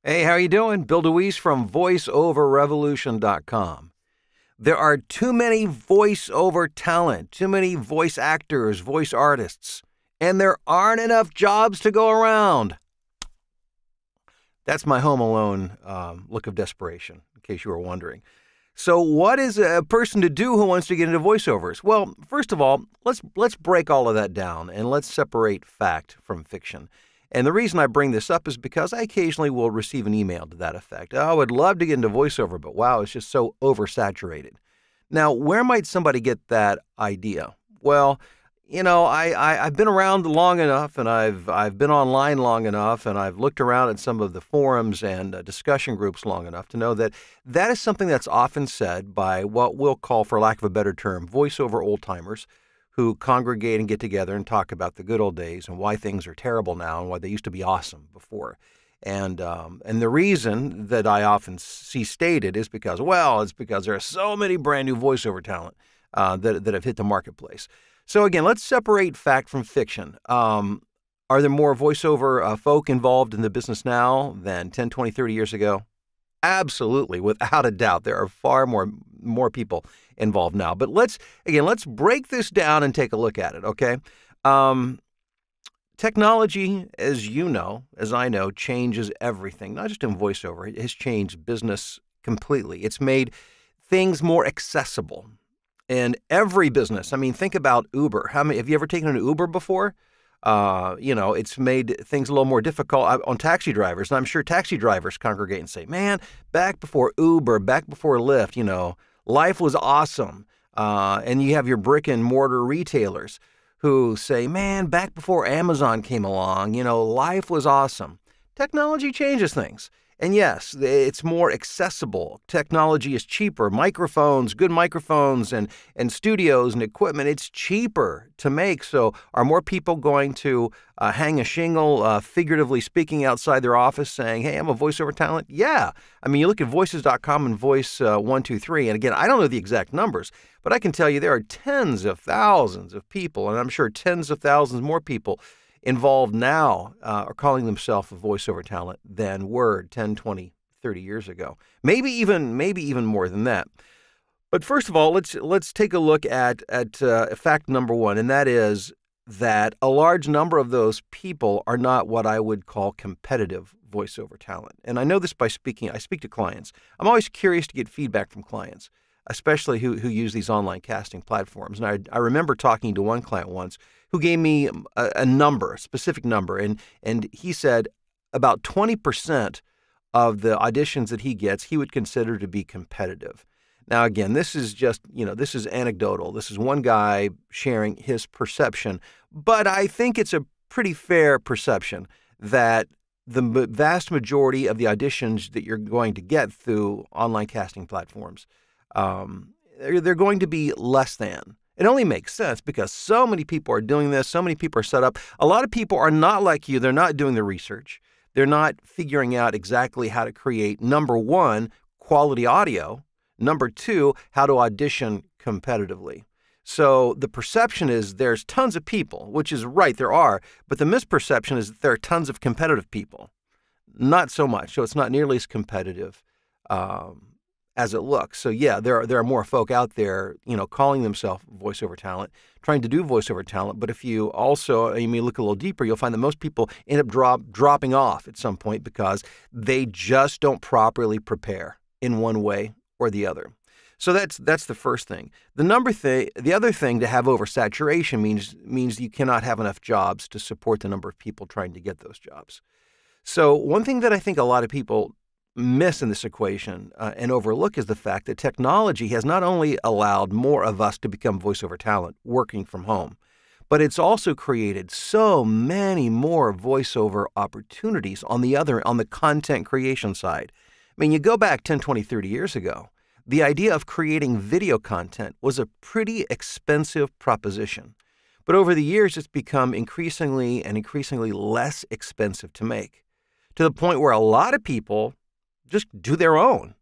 Hey, how you doing? Bill DeWeese from VoiceOverRevolution.com. There are too many voiceover talent, too many voice actors, voice artists, and there aren't enough jobs to go around. That's my Home Alone look of desperation, in case you were wondering. So what is a person to do who wants to get into voiceovers? Well, first of all, let's break all of that down and let's separate fact from fiction. And the reason I bring this up is because I occasionally will receive an email to that effect. Oh, I would love to get into voiceover, but wow, it's just so oversaturated. Now, where might somebody get that idea? Well, I've been around long enough, and I've been online long enough, and I've looked around at some of the forums and discussion groups long enough to know that that is something that's often said by what we'll call, for lack of a better term, voiceover old-timers who congregate and get together and talk about the good old days and why things are terrible now and why they used to be awesome before. And the reason that I often see stated is because, well, it's because there are so many brand new voiceover talent that have hit the marketplace. So again, let's separate fact from fiction. Are there more voiceover folk involved in the business now than 10, 20, 30 years ago? Absolutely, without a doubt. There are far more people involved now. But let's break this down and take a look at it, okay? Technology, as you know, as I know, changes everything, not just in voiceover. It has changed business completely. It's made things more accessible. In every business, I mean, think about Uber. Have you ever taken an Uber before? It's made things a little more difficult on taxi drivers. And I'm sure taxi drivers congregate and say, man, back before Uber, back before Lyft, life was awesome. And you have your brick and mortar retailers who say, man, back before Amazon came along, life was awesome. Technology changes things. And yes, it's more accessible. Technology is cheaper. Microphones, good microphones and studios and equipment, it's cheaper to make. So are more people going to hang a shingle, figuratively speaking, outside their office saying, hey, I'm a voiceover talent? Yeah. I mean, you look at voices.com and Voice 123, and again, I don't know the exact numbers, but I can tell you there are tens of thousands of people, and I'm sure tens of thousands more people involved now are calling themselves a voiceover talent than were 10, 20, 30 years ago. Maybe even more than that. But first of all, let's take a look at fact number one, and that is that a large number of those people are not what I would call competitive voiceover talent. And I know this by I speak to clients. I'm always curious to get feedback from clients, especially who use these online casting platforms. And I remember talking to one client once who gave me a specific number, and he said about 20% of the auditions that he gets, he would consider to be competitive. Now, again, this is just, this is anecdotal. This is one guy sharing his perception, but I think it's a pretty fair perception that the vast majority of the auditions that you're going to get through online casting platforms, they're going to be less than. It only makes sense because so many people are doing this. So many people are set up. A lot of people are not like you. They're not doing the research. They're not figuring out exactly how to create, number one, quality audio. Number two, how to audition competitively. So the perception is there's tons of people, which is right, there are. But the misperception is that there are tons of competitive people. Not so much. So it's not nearly as competitive as it looks. So yeah, there are more folk out there, calling themselves voiceover talent, trying to do voiceover talent. But if you also, look a little deeper, you'll find that most people end up dropping off at some point because they just don't properly prepare in one way or the other. So that's the first thing. The other thing, to have oversaturation means you cannot have enough jobs to support the number of people trying to get those jobs. So one thing that I think a lot of people miss in this equation and overlook is the fact that technology has not only allowed more of us to become voiceover talent working from home, but it's also created so many more voiceover opportunities on the content creation side. I mean, you go back 10, 20, 30 years ago, the idea of creating video content was a pretty expensive proposition. But over the years, it's become increasingly less expensive to make, to the point where a lot of people just do their own.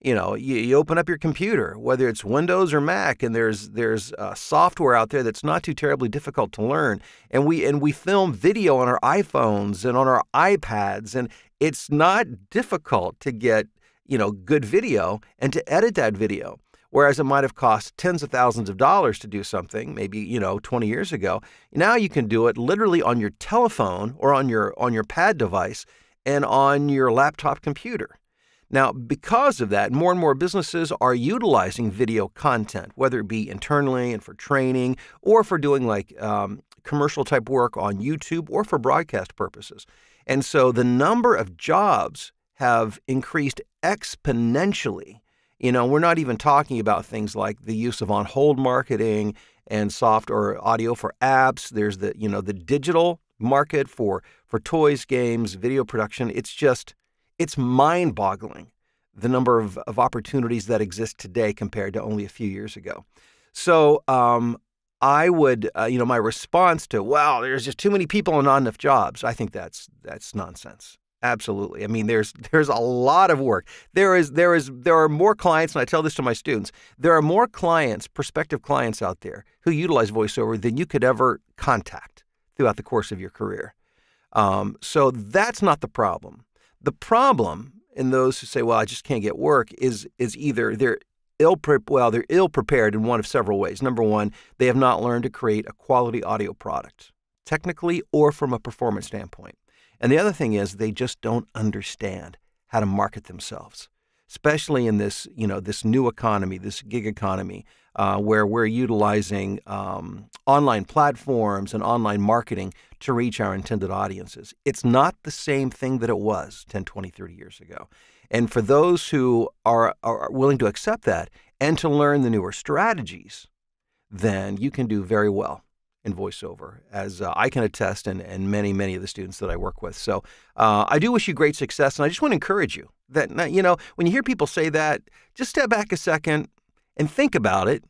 You open up your computer, whether it's Windows or Mac, and there's software out there that's not too terribly difficult to learn. And we film video on our iPhones and on our iPads, and It's not difficult to get, good video and to edit that video. Whereas it might have cost tens of thousands of dollars to do something, maybe, 20 years ago. Now you can do it literally on your telephone or on your pad device and on your laptop computer. Now, because of that, more and more businesses are utilizing video content, whether it be internally and for training or for doing commercial type work on YouTube or for broadcast purposes. And so the number of jobs have increased exponentially. We're not even talking about things like the use of on-hold marketing and soft or audio for apps. There's the digital market for toys, games, video production. It's mind-boggling the number of opportunities that exist today compared to only a few years ago. So I would, my response to, wow, there's just too many people and not enough jobs. I think that's nonsense. Absolutely. I mean, there's a lot of work. There are more clients, and I tell this to my students, there are more clients, prospective clients out there who utilize voiceover than you could ever contact throughout the course of your career. So that's not the problem. The problem in those who say, well, I just can't get work is either they're ill prepared in one of several ways. Number one, they have not learned to create a quality audio product, technically or from a performance standpoint. And the other thing is they just don't understand how to market themselves, especially in this, this new economy, this gig economy, where we're utilizing online platforms and online marketing to reach our intended audiences. It's not the same thing that it was 10, 20, 30 years ago. And for those who are willing to accept that and to learn the newer strategies, then you can do very well in voiceover, as I can attest, and many, many of the students that I work with. So I do wish you great success, and I just want to encourage you that, when you hear people say that, just step back a second and think about it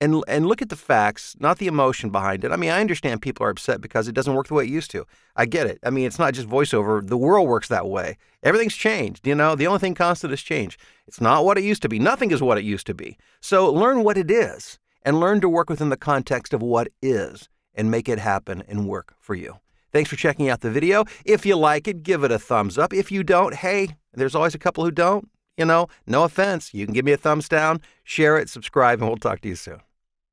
and look at the facts, not the emotion behind it. I mean, I understand people are upset because it doesn't work the way it used to. I get it. I mean, it's not just voiceover. The world works that way. Everything's changed, The only thing constant is change. It's not what it used to be. Nothing is what it used to be. So learn what it is and learn to work within the context of what is and make it happen and work for you. Thanks for checking out the video. If you like it, give it a thumbs up. If you don't, hey, there's always a couple who don't. No offense. You can give me a thumbs down, share it, subscribe, and we'll talk to you soon.